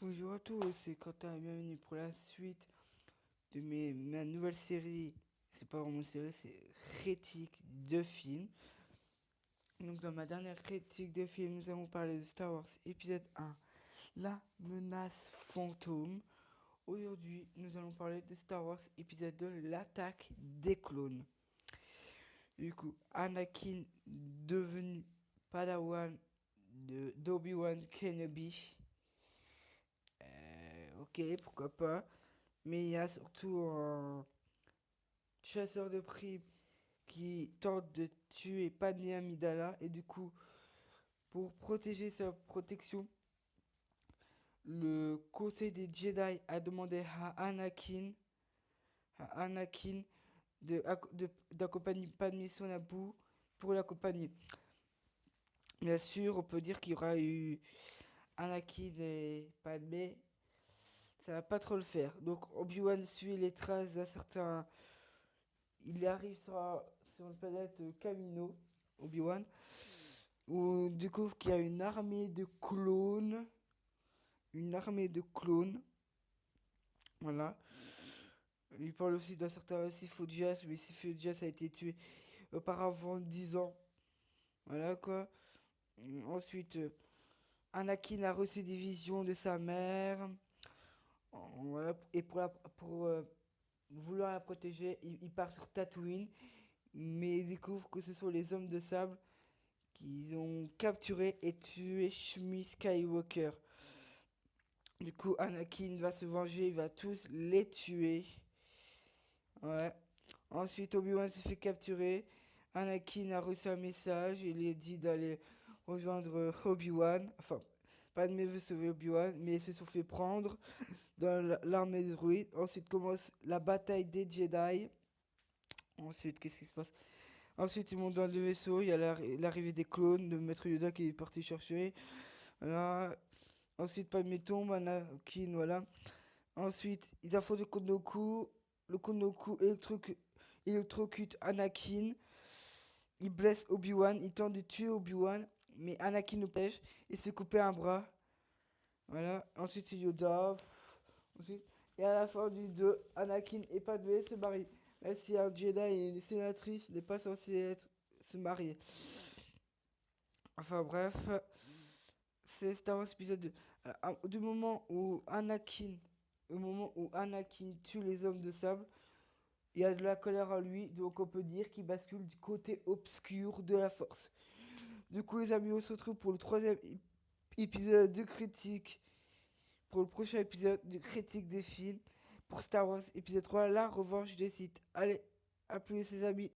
Bonjour à tous, c'est Quentin et bienvenue pour la suite de ma nouvelle série. C'est pas vraiment une série, c'est critique de film. Donc dans ma dernière critique de film, nous avons parlé de Star Wars épisode 1, La menace fantôme. Aujourd'hui, nous allons parler de Star Wars épisode 2, L'attaque des clones. Du coup, Anakin devenu Padawan d'Obi-Wan Kenobi. Ok, pourquoi pas. Mais il y a surtout un chasseur de primes qui tente de tuer Padmé Amidala. Et du coup, pour protéger sa protection, le conseil des Jedi a demandé à Anakin d'accompagner Padmé sur Naboo pour l'accompagner. Bien sûr, on peut dire qu'il y aura eu Anakin et Padmé. Ça va pas trop le faire. Donc Obi-Wan suit les traces d'un certain. Il arrive sur la planète Kamino, Obi-Wan, où on découvre qu'il y a une armée de clones. Une armée de clones. Voilà. Il parle aussi d'un certain Sifo Dyas, mais Sifo Dyas a été tué auparavant 10 ans. Voilà quoi. Ensuite, Anakin a reçu des visions de sa mère. Voilà. Et pour vouloir la protéger, il part sur Tatooine. Mais il découvre que ce sont les hommes de sable qui ont capturé et tué Shmi Skywalker. Du coup, Anakin va se venger, il va tous les tuer. Ouais. Ensuite, Obi-Wan se fait capturer. Anakin a reçu un message, il lui a dit d'aller rejoindre Obi-Wan. Enfin, Padmé veut sauver Obi-Wan, mais ils se sont fait prendre dans l'armée de druides. Ensuite commence la bataille des Jedi. Ensuite, qu'est-ce qui se passe? Ensuite, ils montent dans le vaisseau. Il y a l'arrivée des clones de Maître Yoda qui est parti chercher. Voilà. Ensuite, Padmé tombe, Anakin, voilà. Ensuite, ils affrontent le Konoku. Le Konoku électrocute Anakin. Il blesse Obi-Wan. Il tente de tuer Obi-Wan. Mais Anakin le pêche et se coupe un bras. Voilà. Ensuite, c'est Yoda. Ensuite, et à la fin du 2, Anakin et Padmé se marient. Même si un Jedi et une sénatrice n'est pas censé se marier. Enfin bref, c'est Star Wars épisode 2. Du moment où Anakin tue les hommes de sable, il y a de la colère en lui, donc on peut dire qu'il bascule du côté obscur de la force. Du coup les amis, on se retrouve pour le troisième épisode de critique, pour le prochain épisode de critique des films, pour Star Wars épisode 3, la revanche des Sith. Allez, à plus les amis.